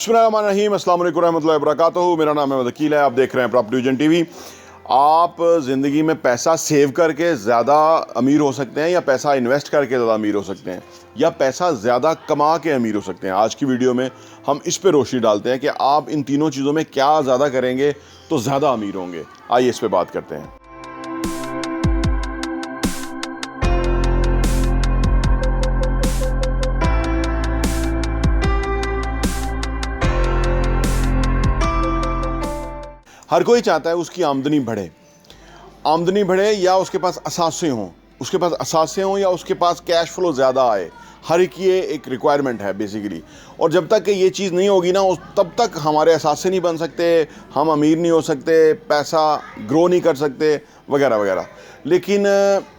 बिस्मिल्लाहिर्रहमानिर्रहीम, अस्सलाम वालेकुम रहमतुल्लाहि व बरकातुहू। मेरा नाम है वकील है, आप देख रहे हैं प्रॉपर्टी विजन टीवी। आप ज़िंदगी में पैसा सेव करके ज़्यादा अमीर हो सकते हैं, या पैसा इन्वेस्ट करके ज़्यादा अमीर हो सकते हैं, या पैसा ज़्यादा कमा के अमीर हो सकते हैं। आज की वीडियो में हम इस पर रोशनी डालते हैं कि आप इन तीनों चीज़ों में क्या ज़्यादा करेंगे तो ज़्यादा अमीर होंगे। आइए इस पर बात करते हैं। हर कोई चाहता है उसकी आमदनी बढ़े या उसके पास असासे हों या उसके पास कैश फ्लो ज़्यादा आए। हर एक ये एक रिक्वायरमेंट है बेसिकली। और जब तक कि ये चीज़ नहीं होगी ना, तब तक हमारे असासे नहीं बन सकते, हम अमीर नहीं हो सकते, पैसा ग्रो नहीं कर सकते, वगैरह वगैरह। लेकिन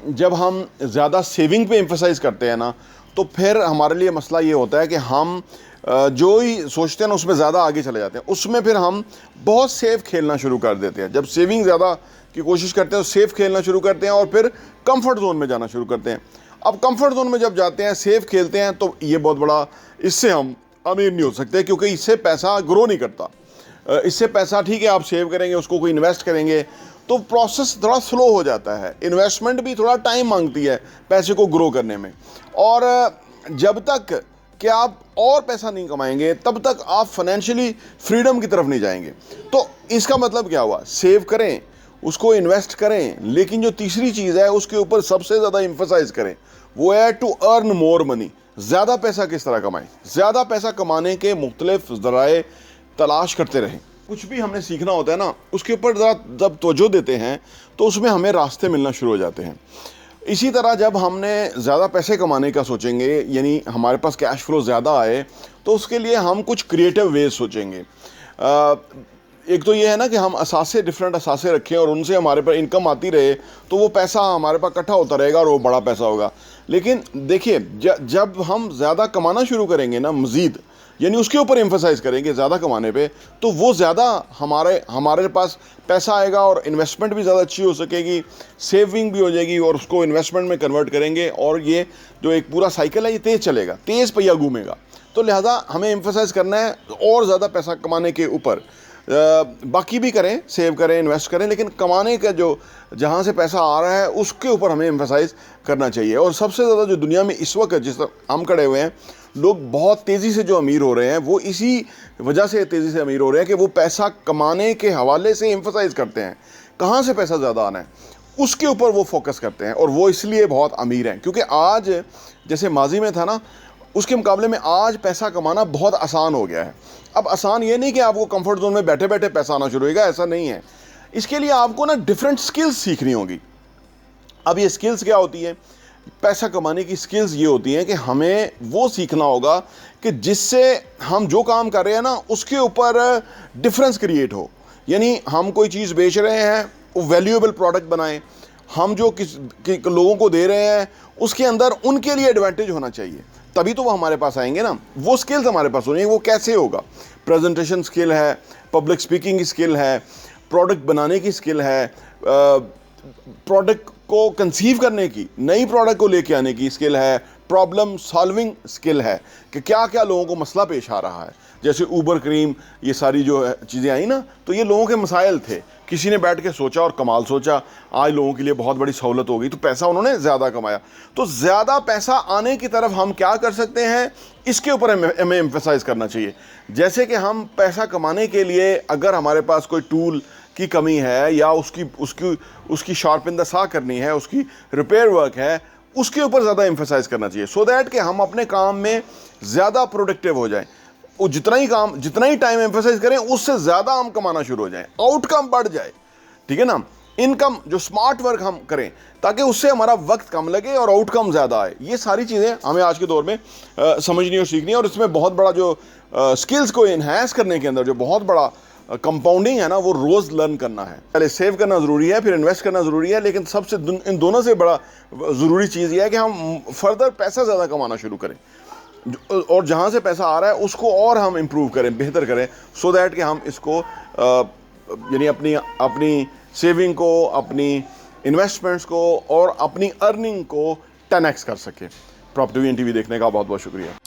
जब हम ज़्यादा सेविंग पे एम्फसाइज़ करते हैं ना, तो फिर हमारे लिए मसला ये होता है कि हम जो ही सोचते हैं ना उसमें ज़्यादा आगे चले जाते हैं। उसमें फिर हम बहुत सेफ खेलना शुरू कर देते हैं। जब सेविंग ज़्यादा की कोशिश करते हैं तो सेफ खेलना शुरू करते हैं और फिर कंफर्ट जोन में जाना शुरू करते हैं। अब कंफर्ट जोन में जब जाते हैं, सेफ खेलते हैं, तो ये बहुत बड़ा, इससे हम अमीर नहीं हो सकते, क्योंकि इससे पैसा ग्रो नहीं करता। इससे पैसा, ठीक है, आप सेव करेंगे, उसको कोई इन्वेस्ट करेंगे तो प्रोसेस थोड़ा स्लो हो जाता है। इन्वेस्टमेंट भी थोड़ा टाइम मांगती है पैसे को ग्रो करने में। और जब तक कि आप और पैसा नहीं कमाएंगे, तब तक आप फाइनेंशियली फ्रीडम की तरफ नहीं जाएंगे। तो इसका मतलब क्या हुआ? सेव करें, उसको इन्वेस्ट करें, लेकिन जो तीसरी चीज़ है उसके ऊपर सबसे ज़्यादा एम्फसाइज करें, वो है टू अर्न मोर मनी। ज़्यादा पैसा किस तरह कमाएं? ज़्यादा पैसा कमाने के मुख्तलिफ ज़राए तलाश करते रहें। कुछ भी हमने सीखना होता है ना, उसके ऊपर ज़रा जब तवज्जो देते हैं तो उसमें हमें रास्ते मिलना शुरू हो जाते हैं। इसी तरह जब हमने ज़्यादा पैसे कमाने का सोचेंगे, यानी हमारे पास कैश फ्लो ज़्यादा आए, तो उसके लिए हम कुछ क्रिएटिव वेज सोचेंगे। एक तो ये है ना कि हम डिफरेंट असासे रखें और उनसे हमारे पर इनकम आती रहे, तो वो पैसा हमारे पास इकट्ठा होता रहेगा और वो बड़ा पैसा होगा। लेकिन देखिए, जब हम ज़्यादा कमाना शुरू करेंगे ना, मज़ीद, यानी उसके ऊपर एम्फसाइज करेंगे ज़्यादा कमाने पे, तो वो ज़्यादा हमारे पास पैसा आएगा और इन्वेस्टमेंट भी ज़्यादा अच्छी हो सकेगी, सेविंग भी हो जाएगी और उसको इन्वेस्टमेंट में कन्वर्ट करेंगे। और ये जो एक पूरा साइकिल है, ये तेज़ चलेगा, तेज़ पहिया घूमेगा। तो लिहाजा हमें एम्फसाइज करना है और ज़्यादा पैसा कमाने के ऊपर। बाकी भी करें, सेव करें, इन्वेस्ट करें, लेकिन कमाने का जो जहाँ से पैसा आ रहा है उसके ऊपर हमें एम्फसाइज करना चाहिए। और सबसे ज़्यादा जो दुनिया में इस वक्त जिस तरह हम खड़े हुए हैं, लोग बहुत तेज़ी से जो अमीर हो रहे हैं, वो इसी वजह से तेज़ी से अमीर हो रहे हैं कि वो पैसा कमाने के हवाले से एम्फसाइज करते हैं। कहाँ से पैसा ज़्यादा आना है उसके ऊपर वो फोकस करते हैं, और वो इसलिए बहुत अमीर हैं। क्योंकि आज जैसे माजी में था ना, उसके मुकाबले में आज पैसा कमाना बहुत आसान हो गया है। अब आसान ये नहीं कि आपको कंफर्ट जोन में बैठे बैठे पैसा आना शुरू होगा, ऐसा नहीं है। इसके लिए आपको ना डिफरेंट स्किल्स सीखनी होगी। अब ये स्किल्स क्या होती है? पैसा कमाने की स्किल्स ये होती हैं कि हमें वो सीखना होगा कि जिससे हम जो काम कर रहे हैं ना, उसके ऊपर डिफरेंस क्रिएट हो। यानी हम कोई चीज़ बेच रहे हैं, वो वैल्यूएबल प्रोडक्ट बनाएं। हम जो लोगों को दे रहे हैं, उसके अंदर उनके लिए एडवांटेज होना चाहिए, तभी तो वो हमारे पास आएंगे ना। वो स्किल्स हमारे पास होनी है। वो कैसे होगा? प्रेजेंटेशन स्किल है, पब्लिक स्पीकिंग की स्किल है, प्रोडक्ट बनाने की स्किल है, प्रोडक्ट को कंसीव करने की, नई प्रोडक्ट को लेके आने की स्किल है, प्रॉब्लम सॉल्विंग स्किल है कि क्या क्या लोगों को मसला पेश आ रहा है। जैसे ऊबर क्रीम, ये सारी जो चीज़ें आई ना, तो ये लोगों के मसाइल थे, किसी ने बैठ के सोचा और कमाल सोचा, आज लोगों के लिए बहुत बड़ी सहूलत हो गई, तो पैसा उन्होंने ज़्यादा कमाया। तो ज़्यादा पैसा आने की तरफ हम क्या कर सकते हैं, इसके ऊपर हमें एम्फसाइज़ करना चाहिए। जैसे कि हम पैसा कमाने के लिए अगर हमारे पास कोई टूल की कमी है, या उसकी शार्पिन द सा करनी है, उसकी रिपेयर वर्क है, उसके ऊपर ज़्यादा एम्फसाइज़ करना चाहिए, सो दैट कि हम अपने काम में ज़्यादा प्रोडक्टिव हो जाएं। वो जितना ही टाइम एम्फसाइज करें, उससे ज़्यादा हम कमाना शुरू हो जाएं, आउटकम बढ़ जाए, ठीक है ना। इनकम, जो स्मार्ट वर्क हम करें, ताकि उससे हमारा वक्त कम लगे और आउटकम ज़्यादा आए। ये सारी चीज़ें हमें आज के दौर में समझनी और सीखनी है। और इसमें बहुत बड़ा जो स्किल्स को इन्हांस करने के अंदर जो बहुत बड़ा कंपाउंडिंग है ना, वो रोज़ लर्न करना है। पहले सेव करना ज़रूरी है, फिर इन्वेस्ट करना ज़रूरी है, लेकिन सबसे इन दोनों से बड़ा ज़रूरी चीज़ ये है कि हम फर्दर पैसा ज़्यादा कमाना शुरू करें, और जहाँ से पैसा आ रहा है उसको और हम इम्प्रूव करें, बेहतर करें, सो दैट कि हम इसको यानी अपनी सेविंग को, अपनी इन्वेस्टमेंट्स को और अपनी अर्निंग को 10x कर सकें। प्रॉपर्टी विजन टीवी देखने का बहुत बहुत शुक्रिया।